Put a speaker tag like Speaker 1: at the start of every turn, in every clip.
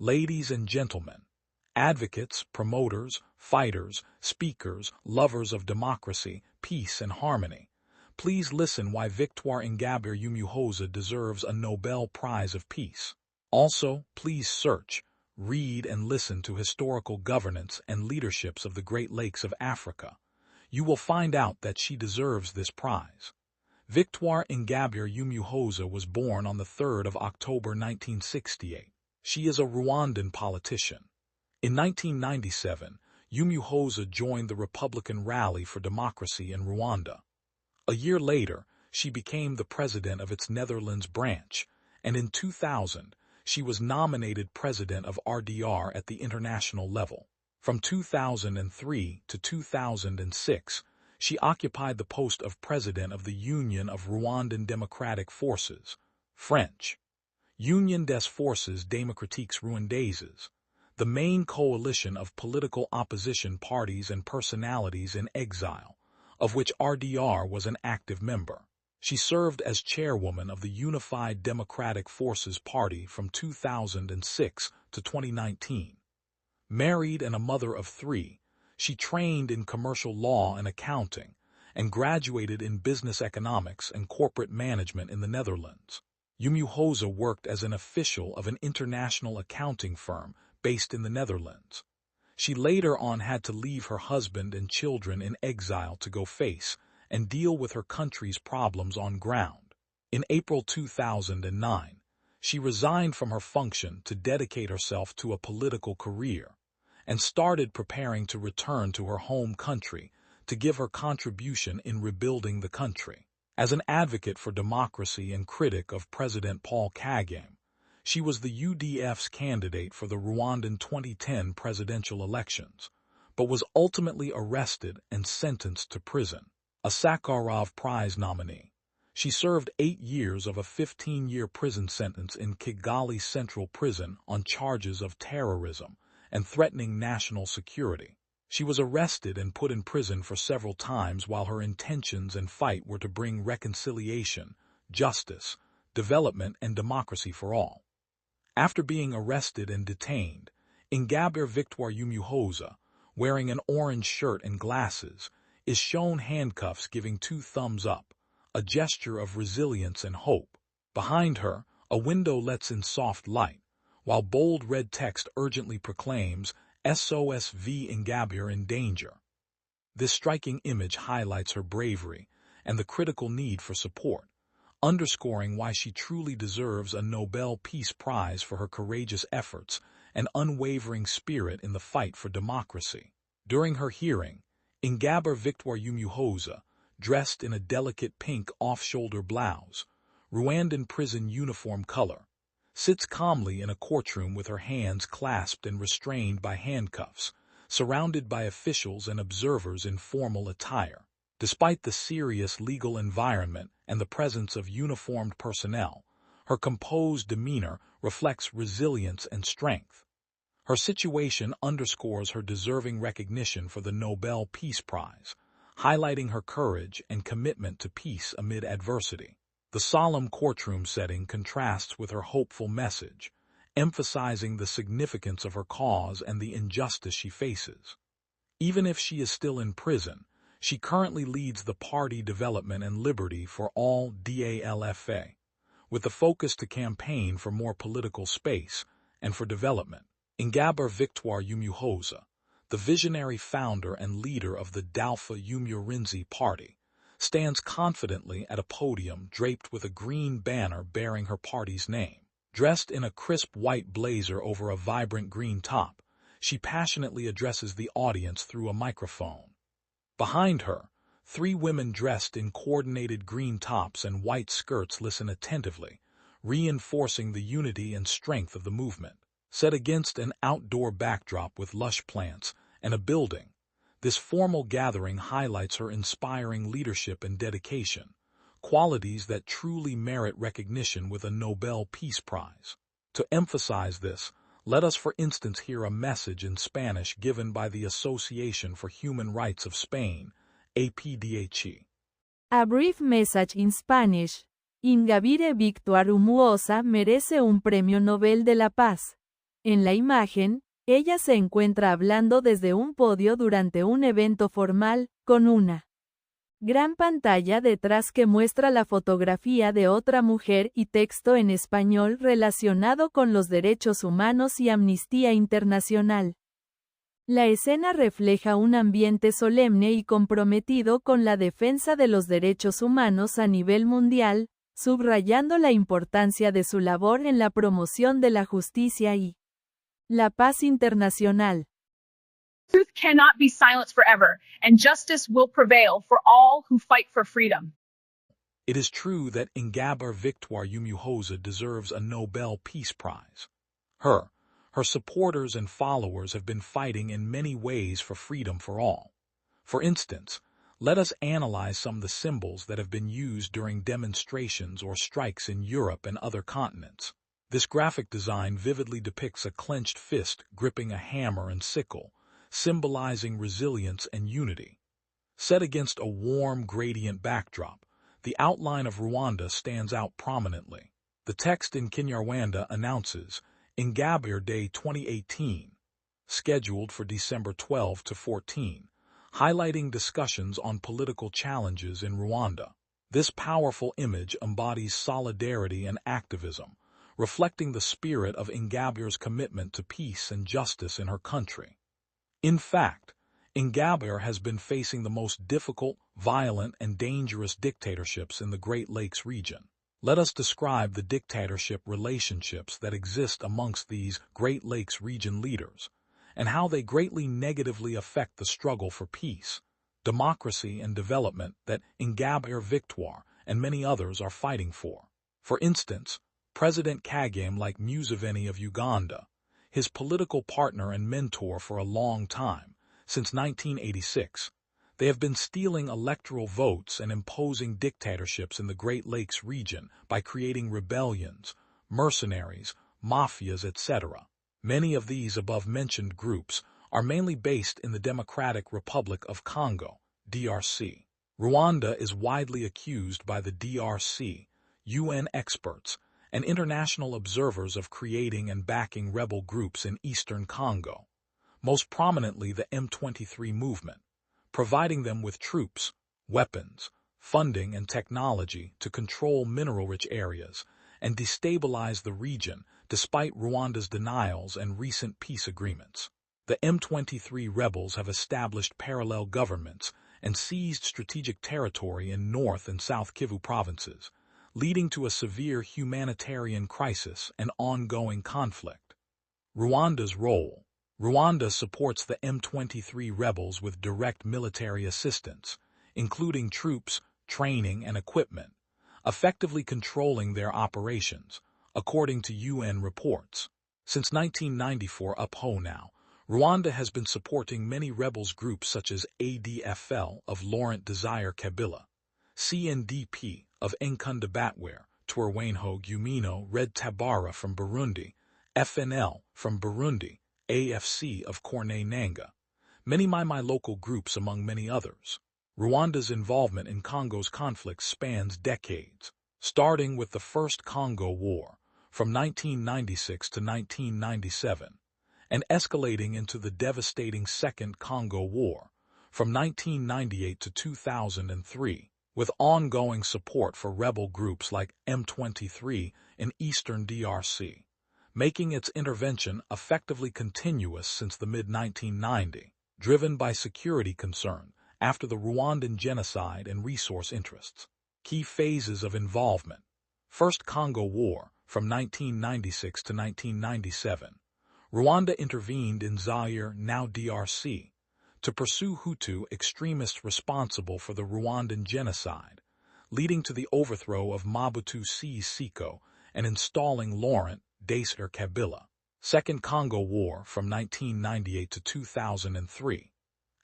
Speaker 1: Ladies and gentlemen, advocates, promoters, fighters, speakers, lovers of democracy, peace, and harmony, please listen why Victoire Ingabire Umuhoza deserves a Nobel Prize of Peace. Also, please search, read, and listen to historical governance and leaderships of the Great Lakes of Africa. You will find out that she deserves this prize. Victoire Ingabire Umuhoza was born on the 3rd of October 1968. She is a Rwandan politician. In 1997, Umuhoza joined the Republican Rally for Democracy in Rwanda. A year later, she became the president of its Netherlands branch, and in 2000, she was nominated president of RDR at the international level. From 2003 to 2006, she occupied the post of president of the Union of Rwandan Democratic Forces, French, Union des Forces Démocratiques Rwandaises, the main coalition of political opposition parties and personalities in exile, of which RDR was an active member. She served as chairwoman of the Unified Democratic Forces Party from 2006 to 2019. Married and a mother of 3, she trained in commercial law and accounting and graduated in business economics and corporate management in the Netherlands. Umuhoza worked as an official of an international accounting firm based in the Netherlands. She later on had to leave her husband and children in exile to go face and deal with her country's problems on ground. In April 2009, she resigned from her function to dedicate herself to a political career and started preparing to return to her home country to give her contribution in rebuilding the country. As an advocate for democracy and critic of President Paul Kagame, she was the UDF's candidate for the Rwandan 2010 presidential elections, but was ultimately arrested and sentenced to prison. A Sakharov Prize nominee, she served 8 years of a 15-year prison sentence in Kigali Central Prison on charges of terrorism and threatening national security. She was arrested and put in prison for several times while her intentions and fight were to bring reconciliation, justice, development, and democracy for all. After being arrested and detained, Ingabire Victoire Umuhoza, wearing an orange shirt and glasses, is shown handcuffs giving 2 thumbs up, a gesture of resilience and hope. Behind her, a window lets in soft light, while bold red text urgently proclaims SOS V Ingabire in danger. This striking image highlights her bravery and the critical need for support, underscoring why she truly deserves a Nobel Peace Prize for her courageous efforts and unwavering spirit in the fight for democracy. During her hearing, Ingabire Victoire Umuhoza, dressed in a delicate pink off-shoulder blouse, Rwandan prison uniform color, sits calmly in a courtroom with her hands clasped and restrained by handcuffs, surrounded by officials and observers in formal attire. Despite the serious legal environment and the presence of uniformed personnel, her composed demeanor reflects resilience and strength. Her situation underscores her deserving recognition for the Nobel Peace Prize, highlighting her courage and commitment to peace amid adversity. The solemn courtroom setting contrasts with her hopeful message, emphasizing the significance of her cause and the injustice she faces. Even if she is still in prison, she currently leads the Party Development and Liberty for All DALFA, with the focus to campaign for more political space and for development. Ingabire Victoire Umuhoza, the visionary founder and leader of the Dalfa Umurinzi Party, stands confidently at a podium draped with a green banner bearing her party's name. Dressed in a crisp white blazer over a vibrant green top, she passionately addresses the audience through a microphone. Behind her, 3 women dressed in coordinated green tops and white skirts listen attentively, reinforcing the unity and strength of the movement. Set against an outdoor backdrop with lush plants and a building, this formal gathering highlights her inspiring leadership and dedication, qualities that truly merit recognition with a Nobel Peace Prize. To emphasize this, let us for instance hear a message in Spanish given by the Association for Human Rights of Spain, APDHE.
Speaker 2: A brief message in Spanish. Ingabire Victoire Umuhoza merece un Premio Nobel de la Paz. En la imagen, ella se encuentra hablando desde un podio durante un evento formal, con una gran pantalla detrás que muestra la fotografía de otra mujer y texto en español relacionado con los derechos humanos y Amnistía Internacional. La escena refleja un ambiente solemne y comprometido con la defensa de los derechos humanos a nivel mundial, subrayando la importancia de su labor en la promoción de la justicia y la paz internacional.
Speaker 3: Truth cannot be silenced forever, and justice will prevail for all who fight for freedom.
Speaker 1: It is true that Ingabire Victoire Umuhoza deserves a Nobel Peace Prize. Her supporters and followers have been fighting in many ways for freedom for all. For instance, let us analyze some of the symbols that have been used during demonstrations or strikes in Europe and other continents. This graphic design vividly depicts a clenched fist gripping a hammer and sickle, symbolizing resilience and unity. Set against a warm gradient backdrop, the outline of Rwanda stands out prominently. The text in Kinyarwanda announces Ingabire Day 2018, scheduled for December 12 to 14, highlighting discussions on political challenges in Rwanda. This powerful image embodies solidarity and activism, reflecting the spirit of Ingabire's commitment to peace and justice in her country. In fact, Ingabire has been facing the most difficult, violent, and dangerous dictatorships in the Great Lakes region. Let us describe the dictatorship relationships that exist amongst these Great Lakes region leaders, and how they greatly negatively affect the struggle for peace, democracy, and development that Ingabire Victoire and many others are fighting for. For instance, President Kagame Museveni of Uganda, his political partner and mentor for a long time, since 1986, they have been stealing electoral votes and imposing dictatorships in the Great Lakes region by creating rebellions, mercenaries, mafias, etc. Many of these above-mentioned groups are mainly based in the Democratic Republic of Congo, DRC. Rwanda is widely accused by the DRC, UN experts, and international observers of creating and backing rebel groups in eastern Congo, most prominently the M23 movement, providing them with troops, weapons, funding, and technology to control mineral-rich areas and destabilize the region despite Rwanda's denials and recent peace agreements. The M23 rebels have established parallel governments and seized strategic territory in North and South Kivu provinces, leading to a severe humanitarian crisis and ongoing conflict. Rwanda's role. Rwanda supports the M23 rebels with direct military assistance, including troops, training, and equipment, effectively controlling their operations, according to UN reports. Since 1994 now, Rwanda has been supporting many rebels groups such as ADFL of Laurent Desire Kabila, CNDP of Enkunda Batware, Twirwaneho Gumino Red Tabara from Burundi, FNL from Burundi, AFC of Corneille Nangaa, many my local groups among many others. Rwanda's involvement in Congo's conflicts spans decades, starting with the First Congo War from 1996 to 1997, and escalating into the devastating Second Congo War from 1998 to 2003, with ongoing support for rebel groups like M23 in eastern DRC, making its intervention effectively continuous since the mid-1990s, driven by security concern after the Rwandan genocide and resource interests. Key phases of involvement. First Congo War from 1996 to 1997. Rwanda intervened in Zaire, now DRC, to pursue Hutu extremists responsible for the Rwandan genocide, leading to the overthrow of Mobutu Sese Seko and installing Laurent Desire Kabila. Second Congo War from 1998 to 2003.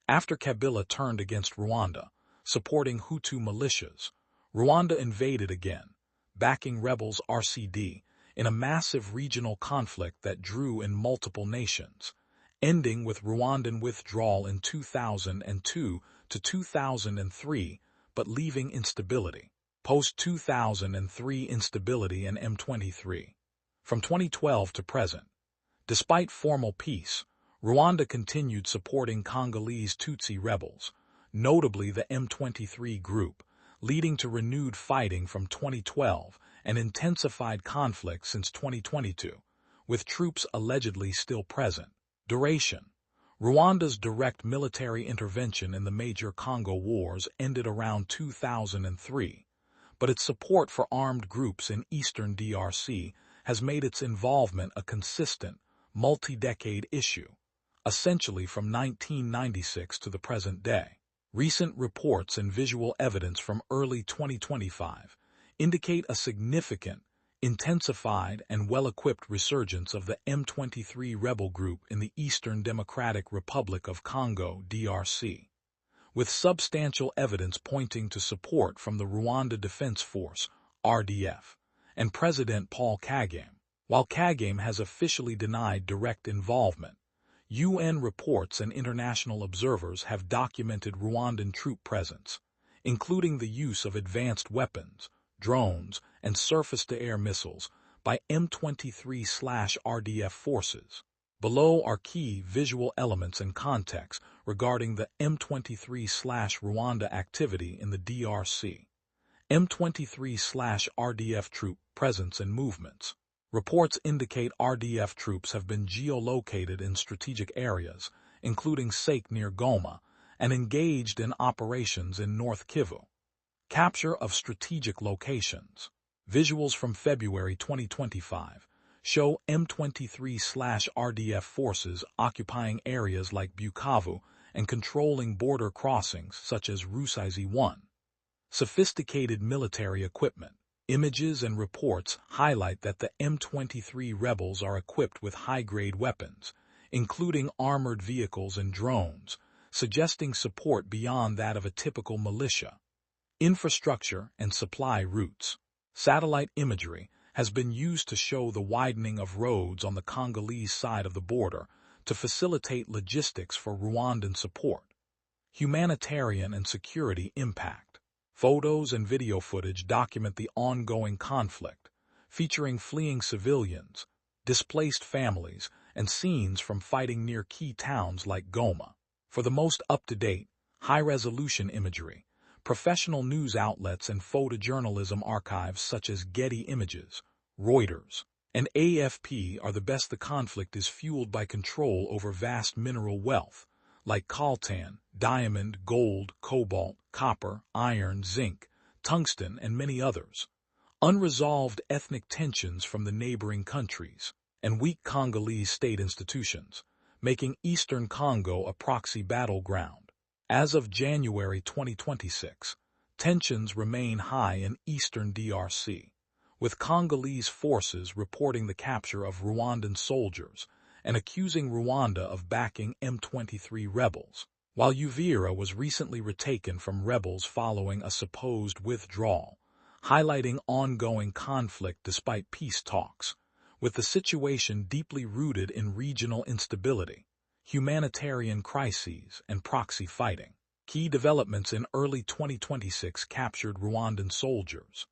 Speaker 1: After Kabila turned against Rwanda, supporting Hutu militias, Rwanda invaded again, backing rebels RCD in a massive regional conflict that drew in multiple nations, ending with Rwandan withdrawal in 2002 to 2003, but leaving instability. Post-2003 instability in M23. From 2012 to present, Despite formal peace, Rwanda continued supporting Congolese Tutsi rebels, notably the M23 group, leading to renewed fighting from 2012 and intensified conflict since 2022, with troops allegedly still present. Duration: Rwanda's direct military intervention in the major Congo wars ended around 2003, but its support for armed groups in eastern DRC has made its involvement a consistent, multi-decade issue, essentially from 1996 to the present day. Recent reports and visual evidence from early 2025 indicate a significant, intensified and well-equipped resurgence of the M23 rebel group in the Eastern Democratic Republic of Congo, DRC, with substantial evidence pointing to support from the Rwanda Defense Force, RDF, and President Paul Kagame. While Kagame has officially denied direct involvement, UN reports and international observers have documented Rwandan troop presence, including the use of advanced weapons, drones, and surface-to-air missiles by M23/RDF forces. Below are key visual elements and context regarding the M23/Rwanda activity in the DRC. M23/RDF troop presence and movements. Reports indicate RDF troops have been geolocated in strategic areas, including Sake near Goma, and engaged in operations in North Kivu. Capture of strategic locations. Visuals from February 2025 show M23/RDF forces occupying areas like Bukavu and controlling border crossings such as Rusizi 1. Sophisticated military equipment. Images and reports highlight that the M23 rebels are equipped with high-grade weapons, including armored vehicles and drones, suggesting support beyond that of a typical militia. Infrastructure and supply routes. Satellite imagery has been used to show the widening of roads on the Congolese side of the border to facilitate logistics for Rwandan support. Humanitarian and security impact. Photos and video footage document the ongoing conflict, featuring fleeing civilians, displaced families, and scenes from fighting near key towns like Goma. For the most up-to-date, high-resolution imagery, professional news outlets and photojournalism archives such as Getty Images, Reuters, and AFP are the best. The conflict is fueled by control over vast mineral wealth, like coltan, diamond, gold, cobalt, copper, iron, zinc, tungsten, and many others. Unresolved ethnic tensions from the neighboring countries, and weak Congolese state institutions, making Eastern Congo a proxy battleground. As of January 2026, tensions remain high in eastern DRC, with Congolese forces reporting the capture of Rwandan soldiers and accusing Rwanda of backing M23 rebels, while Uvira was recently retaken from rebels following a supposed withdrawal, highlighting ongoing conflict despite peace talks, with the situation deeply rooted in regional instability, humanitarian crises, and proxy fighting. Key developments in early 2026 captured Rwandan soldiers.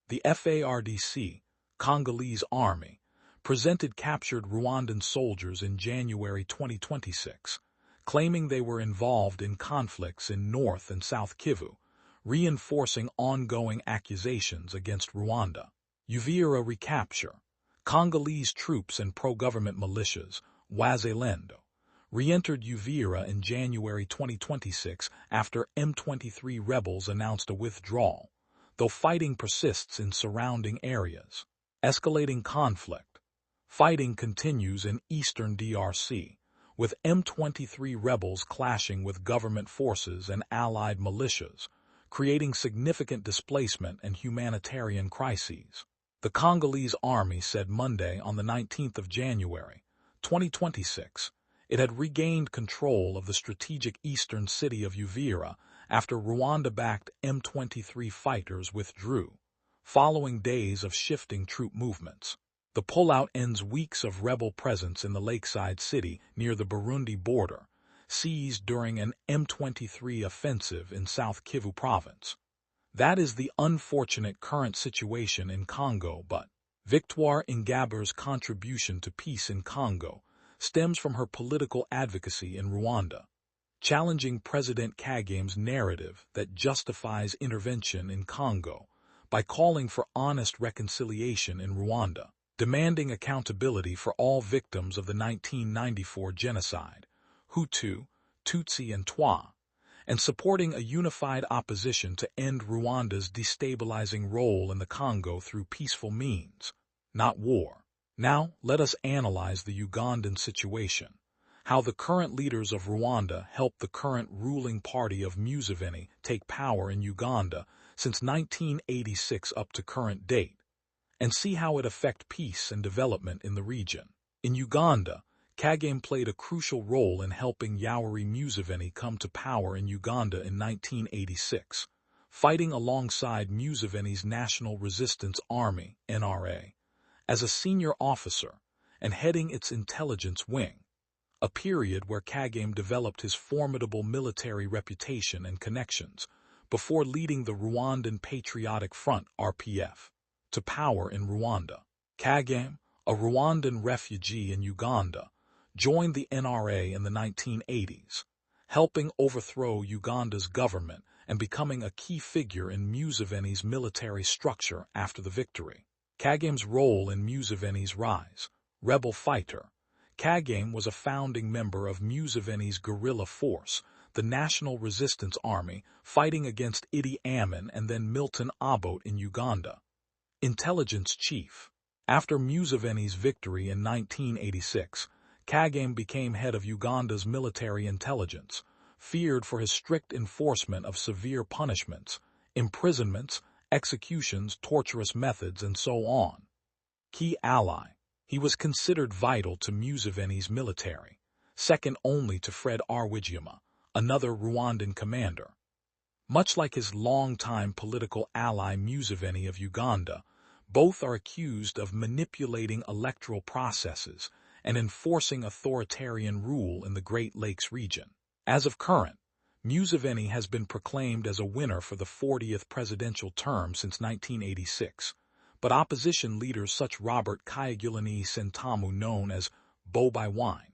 Speaker 1: The FARDC, Congolese Army, presented captured Rwandan soldiers in January 2026, claiming they were involved in conflicts in North and South Kivu, reinforcing ongoing accusations against Rwanda. Uvira recapture. Congolese troops and pro-government militias, Wazalendo, re-entered Uvira in January 2026 after M23 rebels announced a withdrawal, though fighting persists in surrounding areas. Escalating conflict. Fighting continues in eastern DRC, with M23 rebels clashing with government forces and allied militias, creating significant displacement and humanitarian crises. The Congolese army said Monday on the 19th of January, 2026, it had regained control of the strategic eastern city of Uvira after Rwanda-backed M23 fighters withdrew, following days of shifting troop movements. The pullout ends weeks of rebel presence in the lakeside city near the Burundi border, seized during an M23 offensive in South Kivu province. That is the unfortunate current situation in Congo, but Victoire Ingabire's contribution to peace in Congo stems from her political advocacy in Rwanda, challenging President Kagame's narrative that justifies intervention in Congo by calling for honest reconciliation in Rwanda, demanding accountability for all victims of the 1994 genocide, Hutu, Tutsi, and Twa, and supporting a unified opposition to end Rwanda's destabilizing role in the Congo through peaceful means, not war. Now, let us analyze the Ugandan situation, how the current leaders of Rwanda helped the current ruling party of Museveni take power in Uganda since 1986 up to current date, and see how it affects peace and development in the region. In Uganda, Kagame played a crucial role in helping Yoweri Museveni come to power in Uganda in 1986, fighting alongside Museveni's National Resistance Army, NRA, as a senior officer and heading its intelligence wing, a period where Kagame developed his formidable military reputation and connections before leading the Rwandan Patriotic Front, RPF, to power in Rwanda. Kagame, a Rwandan refugee in Uganda, joined the NRA in the 1980s, helping overthrow Uganda's government and becoming a key figure in Museveni's military structure after the victory. Kagame's role in Museveni's rise, rebel fighter. Kagame was a founding member of Museveni's guerrilla force, the National Resistance Army, fighting against Idi Amin and then Milton Obote in Uganda. Intelligence chief. After Museveni's victory in 1986, Kagame became head of Uganda's military intelligence, feared for his strict enforcement of severe punishments, imprisonments, executions, torturous methods, and so on. Key ally. He was considered vital to Museveni's military, second only to Fred Rwigema, another Rwandan commander. Much like his longtime political ally Museveni of Uganda, both are accused of manipulating electoral processes and enforcing authoritarian rule in the Great Lakes region. As of current, Museveni has been proclaimed as a winner for the 40th presidential term since 1986, but opposition leaders such Robert Kyagulanyi Ssentamu, known as Bobi Wine,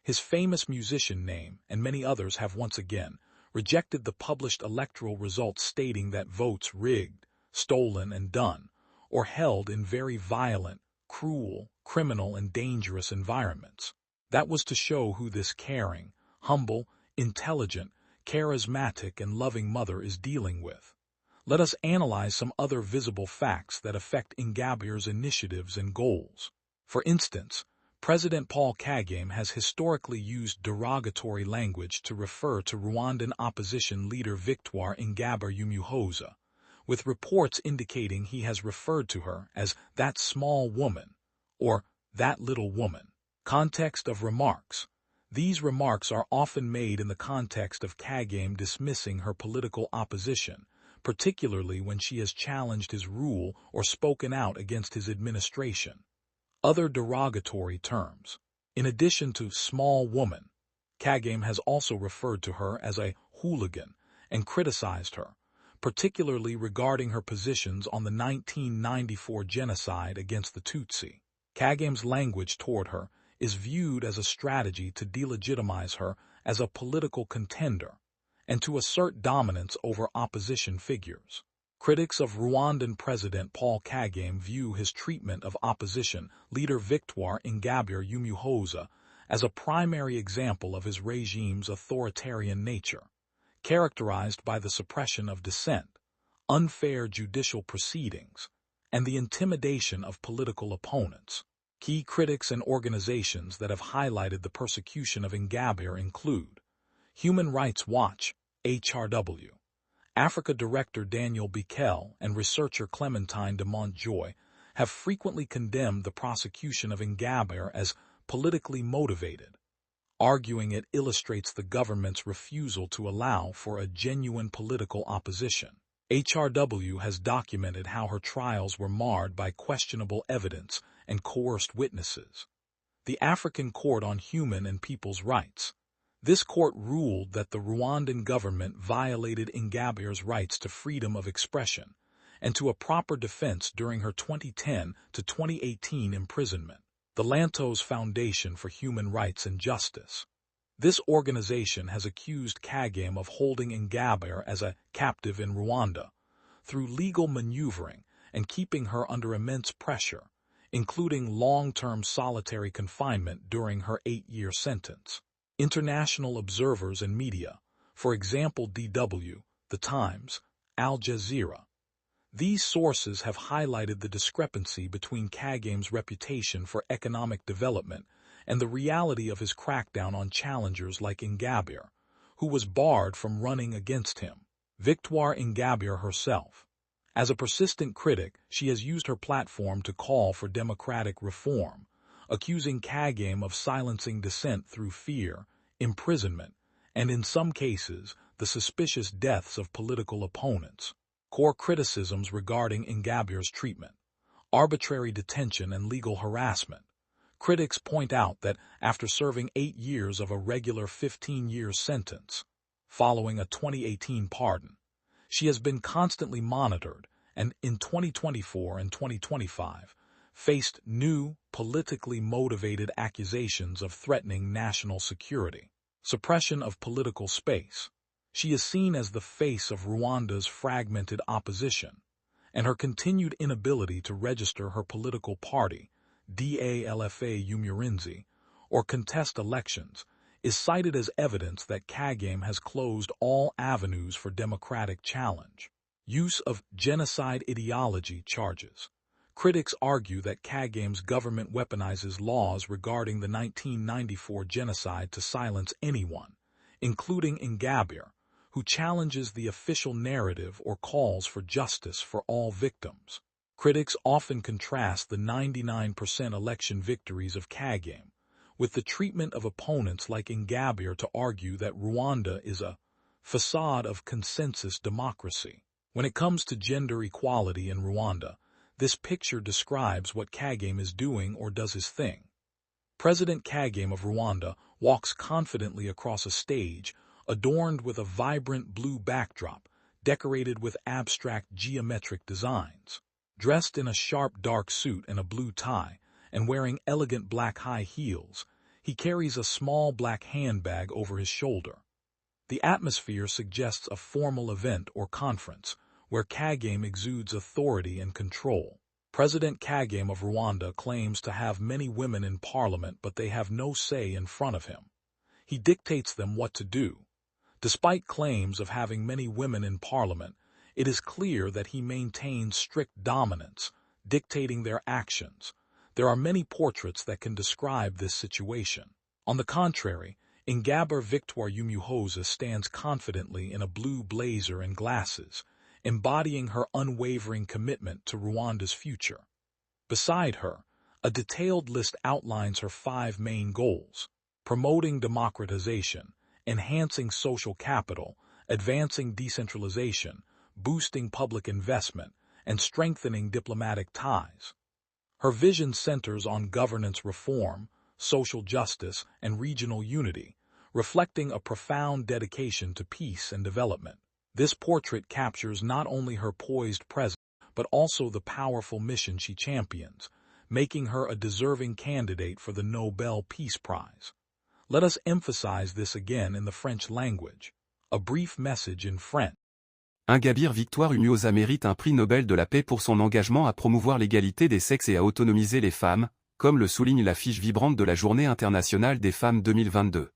Speaker 1: his famous musician name, and many others have once again rejected the published electoral results, stating that votes rigged, stolen, and done, or held in very violent, cruel, criminal, and dangerous environments. That was to show who this caring, humble, intelligent, charismatic, and loving mother is dealing with. Let us analyze some other visible facts that affect Ingabire's initiatives and goals. For instance, President Paul Kagame has historically used derogatory language to refer to Rwandan opposition leader Victoire Ingabire Umuhoza, with reports indicating he has referred to her as that small woman or that little woman. Context of remarks. These remarks are often made in the context of Kagame dismissing her political opposition, particularly when she has challenged his rule or spoken out against his administration. Other derogatory terms. In addition to small woman, Kagame has also referred to her as a hooligan and criticized her, particularly regarding her positions on the 1994 genocide against the Tutsi. Kagame's language toward her is viewed as a strategy to delegitimize her as a political contender and to assert dominance over opposition figures. Critics of Rwandan President Paul Kagame view his treatment of opposition leader Victoire Ingabire Umuhoza as a primary example of his regime's authoritarian nature, characterized by the suppression of dissent, unfair judicial proceedings, and the intimidation of political opponents. Key critics and organizations that have highlighted the persecution of Ingabire include Human Rights Watch, HRW, Africa Director Daniel Bikel and researcher Clementine de Montjoy have frequently condemned the prosecution of Ingabire as politically motivated, arguing it illustrates the government's refusal to allow for a genuine political opposition. HRW has documented how her trials were marred by questionable evidence and coerced witnesses. The African Court on Human and People's Rights. This court ruled that the Rwandan government violated Ingabire's rights to freedom of expression and to a proper defense during her 2010 to 2018 imprisonment. the Lantos Foundation for Human Rights and Justice. This organization has accused Kagame of holding Ingabire as a captive in Rwanda through legal maneuvering and keeping her under immense pressure, including long-term solitary confinement during her 8-year sentence. International observers and media, for example DW, The Times, Al Jazeera. These sources have highlighted the discrepancy between Kagame's reputation for economic development and the reality of his crackdown on challengers like Ingabire, who was barred from running against him. Victoire Ingabire herself. As a persistent critic, she has used her platform to call for democratic reform, accusing Kagame of silencing dissent through fear, imprisonment, and in some cases, the suspicious deaths of political opponents. Core criticisms regarding Ingabire's treatment: arbitrary detention and legal harassment. Critics point out that after serving 8 years of a regular 15-year sentence, following a 2018 pardon, she has been constantly monitored and, in 2024 and 2025, faced new, politically motivated accusations of threatening national security. Suppression of political space. She is seen as the face of Rwanda's fragmented opposition, and her continued inability to register her political party, DALFA Umurinzi, or contest elections, is cited as evidence that Kagame has closed all avenues for democratic challenge. Use of genocide ideology charges. Critics argue that Kagame's government weaponizes laws regarding the 1994 genocide to silence anyone, including Ingabire, who challenges the official narrative or calls for justice for all victims. Critics often contrast the 99% election victories of Kagame with the treatment of opponents like Ingabire to argue that Rwanda is a facade of consensus democracy. When it comes to gender equality in Rwanda, this picture describes what Kagame is doing or does his thing. President Kagame of Rwanda walks confidently across a stage adorned with a vibrant blue backdrop decorated with abstract geometric designs. Dressed in a sharp dark suit and a blue tie, and wearing elegant black high heels, he carries a small black handbag over his shoulder. The atmosphere suggests a formal event or conference, where Kagame exudes authority and control. President Kagame of Rwanda claims to have many women in parliament, but they have no say in front of him. He dictates them what to do. Despite claims of having many women in parliament, it is clear that he maintains strict dominance, dictating their actions. There are many portraits that can describe this situation. On the contrary, Ingabire Victoire Umuhoza stands confidently in a blue blazer and glasses, embodying her unwavering commitment to Rwanda's future. Beside her, a detailed list outlines her 5 main goals: promoting democratization, enhancing social capital, advancing decentralization, boosting public investment, and strengthening diplomatic ties. Her vision centers on governance reform, social justice, and regional unity, reflecting a profound dedication to peace and development. This portrait captures not only her poised presence, but also the powerful mission she champions, making her a deserving candidate for the Nobel Peace Prize. Let us emphasize this again in the French language. A brief message in French.
Speaker 4: Ingabire Victoire Umuhoza mérite un prix Nobel de la paix pour son engagement à promouvoir l'égalité des sexes et à autonomiser les femmes, comme le souligne l'affiche vibrante de la Journée internationale des femmes 2022.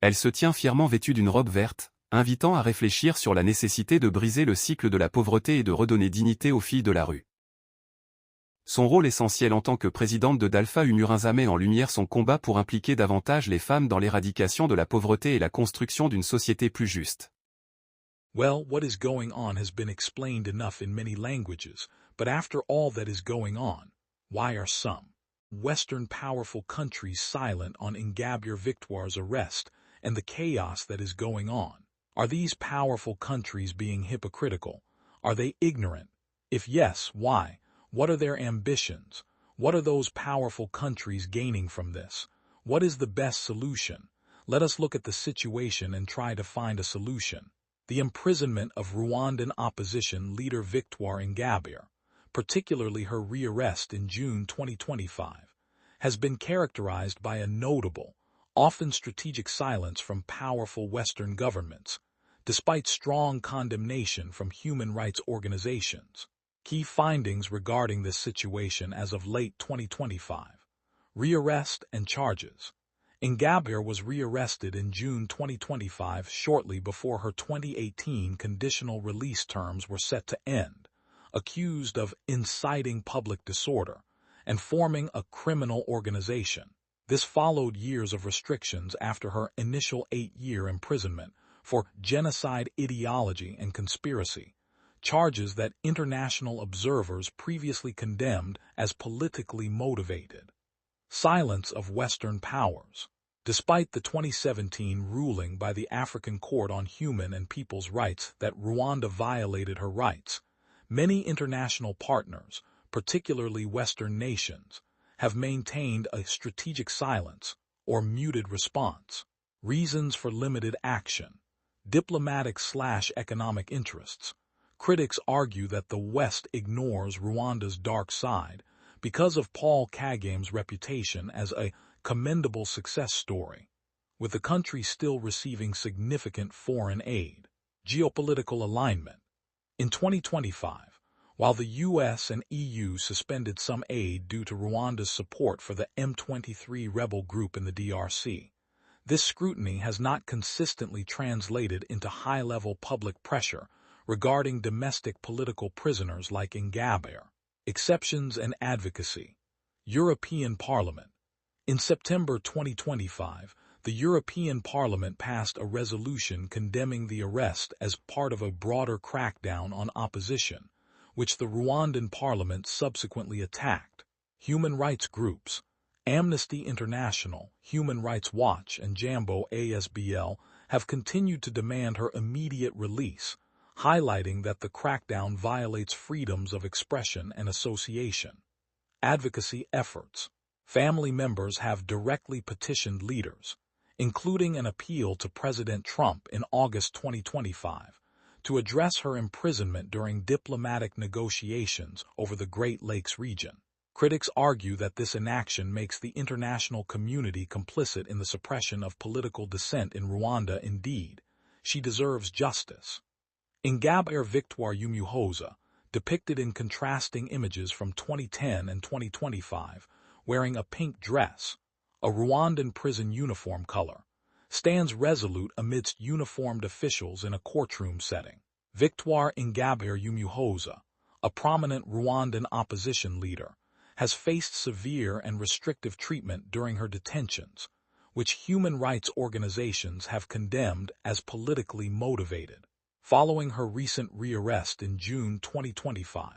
Speaker 4: Elle se tient fièrement vêtue d'une robe verte, invitant à réfléchir sur la nécessité de briser le cycle de la pauvreté et de redonner dignité aux filles de la rue. Son rôle essentiel en tant que présidente de Dalfa Umurinza met en lumière son combat pour impliquer davantage les femmes dans l'éradication de la pauvreté et la construction d'une société plus juste.
Speaker 1: Well, what is going on has been explained enough in many languages, but after all that is going on, why are some Western powerful countries silent on Ingabire Victoire's arrest and the chaos that is going on? Are these powerful countries being hypocritical? Are they ignorant? If yes, why? What are their ambitions? What are those powerful countries gaining from this? What is the best solution? Let us look at the situation and try to find a solution. The imprisonment of Rwandan opposition leader Victoire Ingabire, particularly her rearrest in June 2025, has been characterized by a notable, often strategic silence from powerful Western governments, despite strong condemnation from human rights organizations. Key findings regarding this situation as of late 2025. Rearrest and charges. Ingabire was rearrested in June 2025 shortly before her 2018 conditional release terms were set to end, accused of inciting public disorder and forming a criminal organization. This followed years of restrictions after her initial 8-year imprisonment for genocide ideology and conspiracy, charges that international observers previously condemned as politically motivated. Silence of Western powers. Despite the 2017 ruling by the African Court on Human and People's Rights that Rwanda violated her rights, many international partners, particularly Western nations, have maintained a strategic silence or muted response. Reasons for limited action. Diplomatic/economic interests. Critics argue that the West ignores Rwanda's dark side because of Paul Kagame's reputation as a commendable success story, with the country still receiving significant foreign aid. Geopolitical alignment. In 2025, while the U.S. and EU suspended some aid due to Rwanda's support for the M23 rebel group in the DRC, this scrutiny has not consistently translated into high-level public pressure regarding domestic political prisoners like Ingabire. Exceptions and advocacy. European Parliament. In September 2025, the European Parliament passed a resolution condemning the arrest as part of a broader crackdown on opposition, which the Rwandan parliament subsequently attacked. Human rights groups. Amnesty International, Human Rights Watch, and Jambo ASBL have continued to demand her immediate release, highlighting that the crackdown violates freedoms of expression and association. Advocacy efforts. Family members have directly petitioned leaders, including an appeal to President Trump in August 2025, to address her imprisonment during diplomatic negotiations over the Great Lakes region. Critics argue that this inaction makes the international community complicit in the suppression of political dissent in Rwanda. Indeed, she deserves justice. Ingabire Victoire Umuhoza, depicted in contrasting images from 2010 and 2025, wearing a pink dress, a Rwandan prison uniform color, stands resolute amidst uniformed officials in a courtroom setting. Victoire Ingabire Umuhoza, a prominent Rwandan opposition leader, has faced severe and restrictive treatment during her detentions, which human rights organizations have condemned as politically motivated. Following her recent rearrest in June 2025,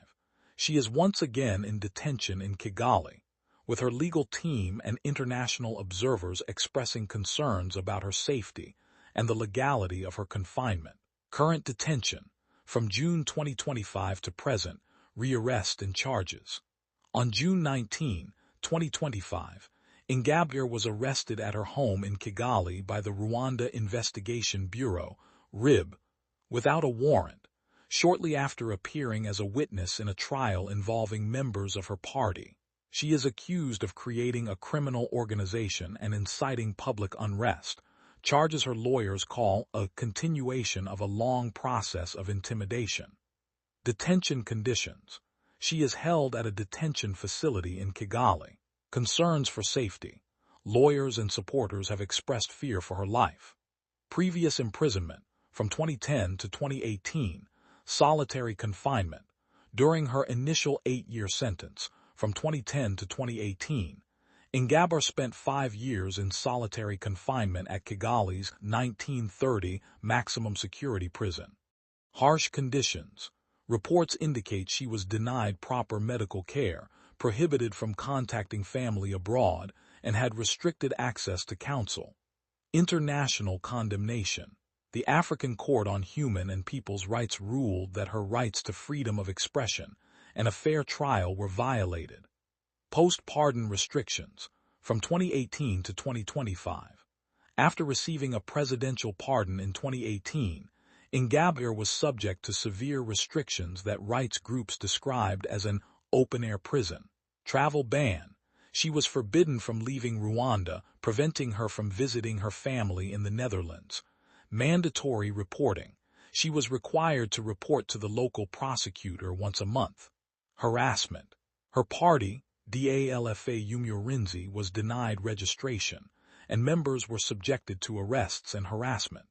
Speaker 1: she is once again in detention in Kigali, with her legal team and international observers expressing concerns about her safety and the legality of her confinement. Current detention, from June 2025 to present, rearrest and charges. On June 19, 2025, Ingabire was arrested at her home in Kigali by the Rwanda Investigation Bureau, RIB, without a warrant, shortly after appearing as a witness in a trial involving members of her party. She is accused of creating a criminal organization and inciting public unrest, charges her lawyers call a continuation of a long process of intimidation. Detention conditions. She is held at a detention facility in Kigali. Concerns for safety. Lawyers and supporters have expressed fear for her life. Previous imprisonment, from 2010 to 2018, solitary confinement. During her initial 8-year sentence, from 2010 to 2018, Ingabire spent 5 years in solitary confinement at Kigali's 1930 maximum security prison. Harsh conditions. Reports indicate she was denied proper medical care, prohibited from contacting family abroad, and had restricted access to counsel. International condemnation. The African Court on Human and People's Rights ruled that her rights to freedom of expression and a fair trial were violated. Post-pardon restrictions, from 2018 to 2025. After receiving a presidential pardon in 2018, Ingabire was subject to severe restrictions that rights groups described as an open-air prison. Travel ban. She was forbidden from leaving Rwanda, preventing her from visiting her family in the Netherlands. Mandatory reporting. She was required to report to the local prosecutor once a month. Harassment. Her party, DALFA Umurinzi, was denied registration, and members were subjected to arrests and harassment.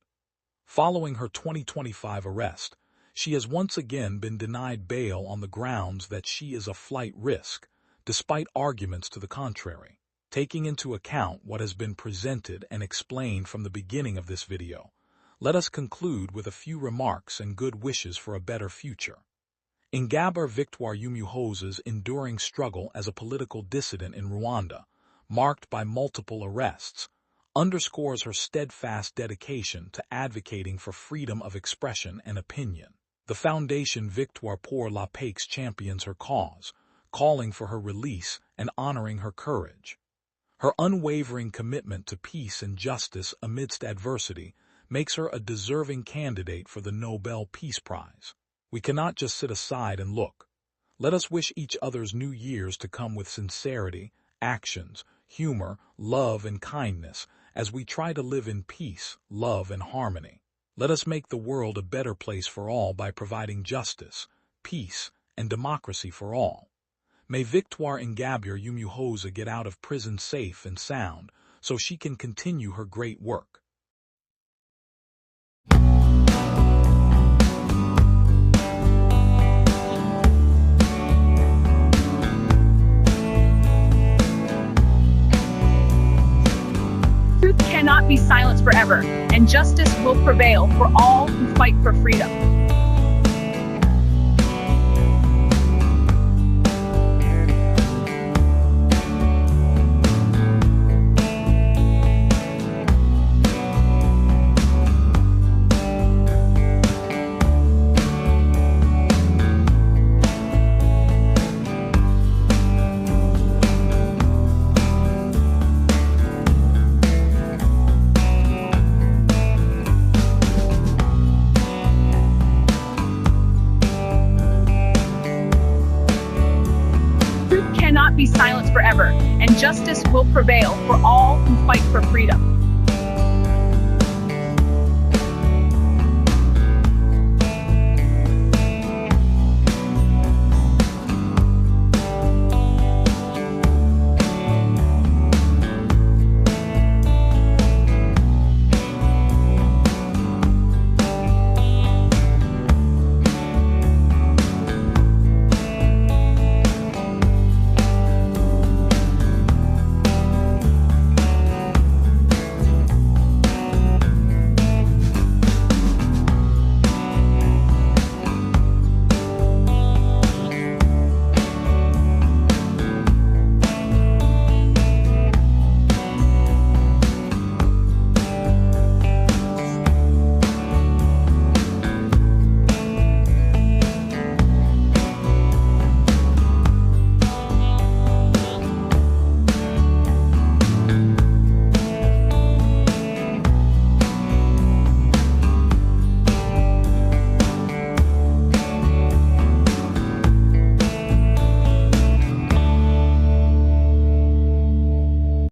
Speaker 1: Following her 2025 arrest, she has once again been denied bail on the grounds that she is a flight risk, despite arguments to the contrary. Taking into account what has been presented and explained from the beginning of this video, let us conclude with a few remarks and good wishes for a better future. Ingabire Victoire Umuhoza's enduring struggle as a political dissident in Rwanda, marked by multiple arrests, underscores her steadfast dedication to advocating for freedom of expression and opinion. The Foundation Victoire pour la Paix champions her cause, calling for her release and honoring her courage. Her unwavering commitment to peace and justice amidst adversity makes her a deserving candidate for the Nobel Peace Prize. We cannot just sit aside and look. Let us wish each other's new years to come with sincerity, actions, humor, love, and kindness as we try to live in peace, love, and harmony. Let us make the world a better place for all by providing justice, peace, and democracy for all. May Victoire Ingabire Umuhoza get out of prison safe and sound so she can continue her great work.
Speaker 3: Truth cannot be silenced forever, and justice will prevail for all who fight for freedom. Be silenced forever, and justice will prevail for all who fight for